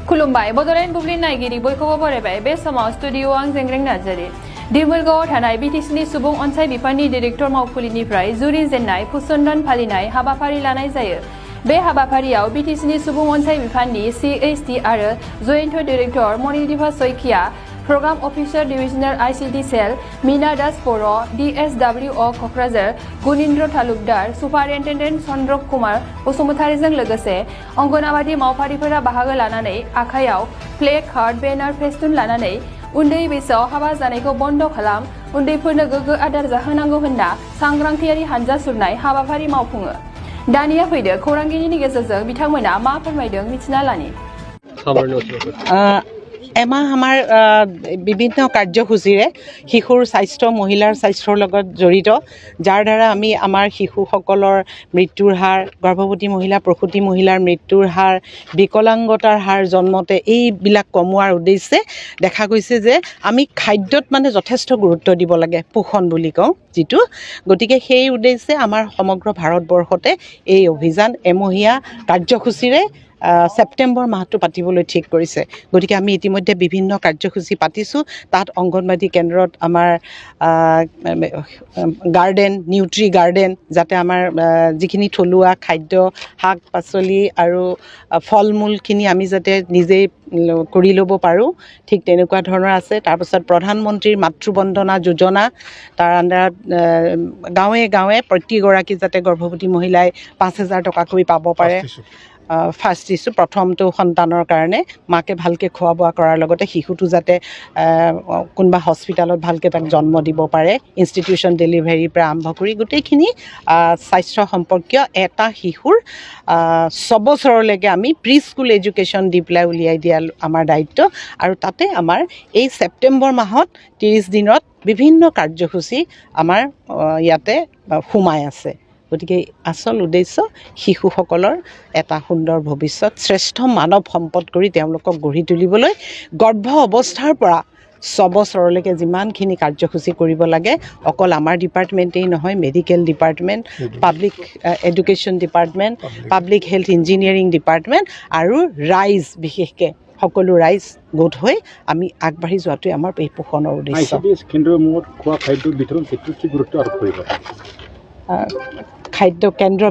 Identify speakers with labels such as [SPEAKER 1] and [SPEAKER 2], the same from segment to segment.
[SPEAKER 1] खुलुमबाय बड'लेण्ड बुब्लि नायगिरि बयखौबो बरायबाय बे समाव स्टुडिअ आं जेंग्रें नार्जारि दिरमुलगावआव थानाय बिटिसिनि सुबुं अनसाय बिफाननि डिरेक्टर मावखुलिनिफ्राय जुरिजेननाय फुसुन्दान फालिनाय हाबाफारि लानाय जायो बे हाबाफारियाव बिटिसिनि सुबुं अनसाय बिफाननि CHD आरो जयन्त डिरेक्टर मनिदिपा सयखिया प्रग्राम अफिसार डिविजनेल ICT सेल मीना दास बर' DSWO क'क्राझार गुनिन्द्र तालुकदार सुपारिन्टेन्डेन्ट चन्द्र कुमार बसुमतारीजों लोगोसे अंगनाबादि मावफारिफोरा बाहागो लानानै आखायाव प्ले कार्ड बेनार फेस्टुन लानानै उन्दै बैसोआव हाबा जानायखौ बन्द खालाम उन्दैफोरनो गोग्गो आदार जाहोनांगौ होनना सांग्रांथियारि हानजा सुरनाय हाबाफारि मावफुङो दानिया फैदो खौरांगिरिनि गेजेरजों बिथांमोना मा फोरमायदों मिथिना लानि
[SPEAKER 2] এমাহ আমাৰ বিভিন্ন কাৰ্যসূচীৰে শিশুৰ স্বাস্থ্য মহিলাৰ স্বাস্থ্যৰ লগত জড়িত যাৰ দ্বাৰা আমি আমাৰ শিশুসকলৰ মৃত্যুৰ হাৰ গৰ্ভৱতী মহিলা প্ৰসূতি মহিলাৰ মৃত্যুৰ হাৰ বিকলাংগতাৰ হাৰ জন্মতে এইবিলাক কমোৱাৰ উদ্দেশ্যে দেখা গৈছে যে আমি খাদ্যত মানে যথেষ্ট গুৰুত্ব দিব লাগে পোষণ বুলি কওঁ যিটো গতিকে সেই উদ্দেশ্যে আমাৰ সমগ্ৰ ভাৰতবৰ্ষতে এই অভিযান এমহীয়া কাৰ্যসূচীৰে সেপ্টেম্বৰ মাহটো পাতিবলৈ ঠিক কৰিছে গতিকে আমি ইতিমধ্যে বিভিন্ন কাৰ্যসূচী পাতিছোঁ তাত অংগনবাদী কেন্দ্ৰত আমাৰ গাৰ্ডেন নিউট্ৰি গাৰ্ডেন যাতে আমাৰ যিখিনি থলুৱা খাদ্য শাক পাচলি আৰু ফল মূলখিনি আমি যাতে নিজেই কৰি ল'ব পাৰোঁ ঠিক তেনেকুৱা ধৰণৰ আছে তাৰপিছত প্ৰধানমন্ত্ৰীৰ মাতৃবন্দনা যোজনা তাৰ আণ্ডাৰত গাঁৱে গাঁৱে প্ৰতিগৰাকী যাতে গৰ্ভৱতী মহিলাই 5,000 টকাকৈ পাব পাৰে ফাৰ্ষ্ট দিছোঁ প্ৰথমটো সন্তানৰ কাৰণে মাকে ভালকৈ খোৱা বোৱা কৰাৰ লগতে শিশুটো যাতে কোনোবা হস্পিটেলত ভালকৈ তাক জন্ম দিব পাৰে ইনষ্টিটিউশ্যন ডেলিভাৰীৰ পৰা আৰম্ভ কৰি গোটেইখিনি স্বাস্থ্য সম্পৰ্কীয় এটা শিশুৰ 6 বছৰলৈকে আমি প্ৰি স্কুল এডুকেশ্যন দি পেলাই উলিয়াই দিয়া আমাৰ দায়িত্ব আৰু তাতে আমাৰ এই ছেপ্টেম্বৰ মাহত 30 দিনত বিভিন্ন কাৰ্যসূচী আমাৰ ইয়াতে সোমাই আছে গতিকে আসল উদ্দেশ্য শিশুসকলৰ এটা সুন্দৰ ভৱিষ্যত শ্ৰেষ্ঠ মানৱ সম্পদ কৰি তেওঁলোকক গঢ়ি তুলিবলৈ গৰ্ভ অৱস্থাৰ পৰা 6 বছৰলৈকে যিমানখিনি কাৰ্যসূচী কৰিব লাগে অকল আমাৰ ডিপাৰ্টমেণ্টেই নহয় medical department public education department public health engineering department আৰু ৰাইজ বিশেষকৈ সকলো ৰাইজ গোট হৈ আমি আগবাঢ়ি যোৱাটোৱে আমাৰ এই পোষণৰ উদ্দেশ্য খাদ্য কেন্দ্ৰ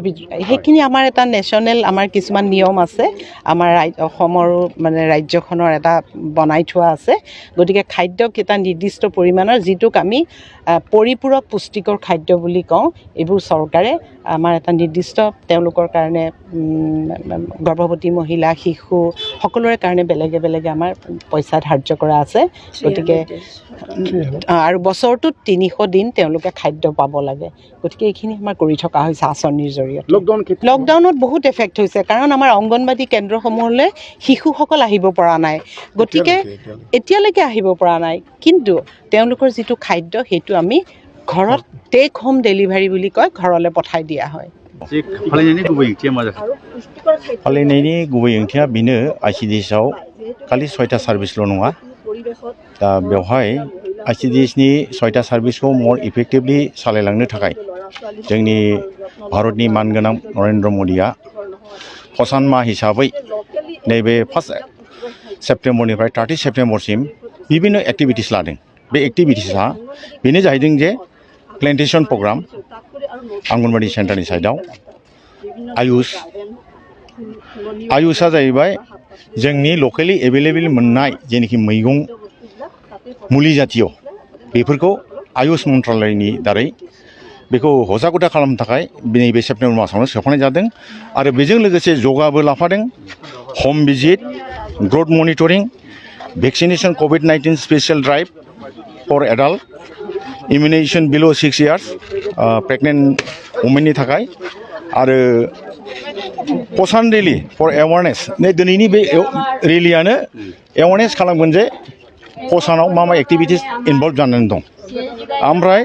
[SPEAKER 2] সেইখিনি আমাৰ এটা নেশ্যনেল আমাৰ কিছুমান নিয়ম আছে আমাৰ অসমৰো মানে ৰাজ্যখনৰ এটা বনাই থোৱা আছে গতিকে খাদ্যক এটা নিৰ্দিষ্ট পৰিমাণৰ যিটোক আমি পৰিপূৰক পুষ্টিকৰ খাদ্য বুলি কওঁ এইবোৰ চৰকাৰে আমাৰ এটা নিৰ্দিষ্ট তেওঁলোকৰ কাৰণে গৰ্ভৱতী মহিলা শিশু সকলোৰে কাৰণে বেলেগে বেলেগে আমাৰ পইচা ধাৰ্য কৰা আছে গতিকে আৰু বছৰটোত 300 দিন তেওঁলোকে খাদ্য পাব লাগে গতিকে এইখিনি আমাৰ কৰি থকা হৈছে আঁচনিৰ জৰিয়তে লকডাউনত বহুত এফেক্ট হৈছে কাৰণ আমাৰ অংগনবাদী কেন্দ্ৰসমূহলৈ শিশুসকল আহিব পৰা নাই গতিকে এতিয়ালৈকে আহিব পৰা নাই কিন্তু তেওঁলোকৰ যিটো খাদ্য সেইটো আমি ঘৰত টেক হোম ডেলিভাৰী বুলি কয় ঘৰলৈ পঠাই দিয়া হয়
[SPEAKER 3] फालिनायनि गुबै ओंथिया बेनो ICDSआव खालि 6टा सार्भिसल' नङा दा बेवहाय ICDSनि 6टा सार्भिसखौ मर इफेक्टिभलि सालायलांनो थाखाय जोंनि भारतनि मानगोनां नरेन्द्र मदिया फसान मा हिसाबै नैबे 1 सेप्टेम्बरनिफ्राय 30 सेप्टेम्बरसिम विभिन्न एक्टिभिटिस लादों बे एक्टिभिटिसा बेनो जाहैदों जे प्लेन्टेशन प्रग्राम आंगनबादि सेन्टारनि साइडआव आयुषआ जाहैबाय जोंनि लकेलि एभेलेबल मोननाय जेनेखि मैगं मुलि जातीय बेफोरखौ आयुष मन्त्रालयनि दारै बेखौ हजागुदा खालामनो थाखाय नैबे सेप्टेम्बर मासावनो सोफानाय जादों आरो बेजों लोगोसे जगाबो लाफादों home visit growth monitoring vaccination COVID-19 special drive for adult immunisation बिल' 6 इयार्स प्रेगनेन्ट वुमेननि थाखाय आरो पसान रेलि फर एवारनेस नै दिनैनि बे रेलियानो एवारनेस खालामगोन जे पसानाव मा मा एक्टिभिटिस इनभल्भ जानानै दं ओमफ्राय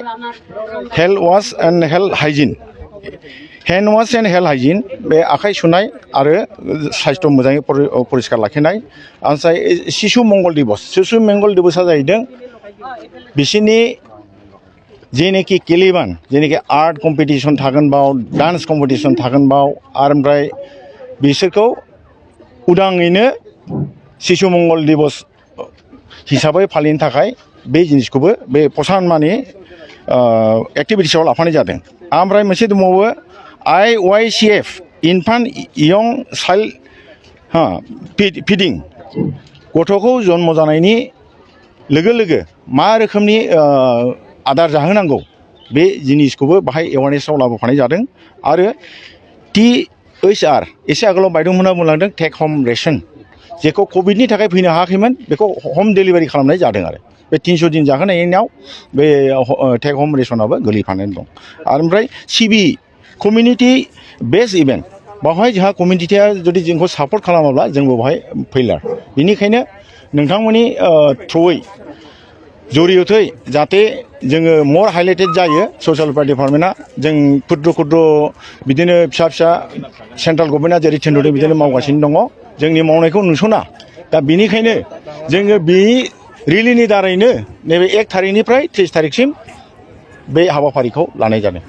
[SPEAKER 3] health wash and health hygiene hand wash and health hygiene बे आखाइ सुनाय आरो साइस्थ' मोजाङै परिष्कार लाखिनाय ओमफ्राय शिशु मंगल दिबसआ जाहैदों बिसोरनि जेनेखि केलिबान जेनेखि आर्ट कम्पिटिसन थागोन बाव डान्स कम्पिटिसन थागोन बाव आरो ओमफ्राय बिसोरखौ उदाङैनो शिशु मंगल दिवस हिसाबै फालिनो थाखाय बे जिनिसखौबो बे पसान माने एक्टिभिटिसआव लाफानाय जादों ओमफ्राय मोनसे दंबावो IYCF इनफान्ट यं चाइल्ड फिडिं गथ'खौ जन्म जानायनि लोगो लोगो मा रोखोमनि आदार जाहोनांगौ बे जिनिसखौबो बाहाय एवारनेसआव लाबोफानाय जादों आरो THR एसे आगोलाव बायद'मोनहा बुंलांदों टेक हम रेशन जेखौ कभिडनि थाखाय फैनो हायाखैमोन बेखौ हम डेलिभारि खालामनाय जादों आरो बे 300 दिन जाहोनायनि उनाव बे टेक हम रेशनाबो गोलैफानानै दं आरो ओमफ्राय CBE कमिउनिटि बेस्ड इभेन्ट बावहाय जोंहा कमिउनिटिया जुदि जोंखौ सापर्ट खालामाब्ला जोंबो बावहाय फैलार बेनिखायनो नोंथांमोननि थ्रुयै जरियथै जाहाथे जोङो मर हाइलाइटेड जायो ससियेल वेलफेयार डिपार्टमेन्टआ जों खुद्र बिदिनो फिसा फिसा सेन्ट्रेल गभर्नमेन्टआ जेरै थिनहरदों बिदिनो मावगासिनो दङ जोंनि मावनायखौ नुसना दा बेनिखायनो जोङो बे रिलिनि दारैनो नैबे 1 थारिखनिफ्राय 30 थारिखसिम बे हाबाफारिखौ लानाय जादों।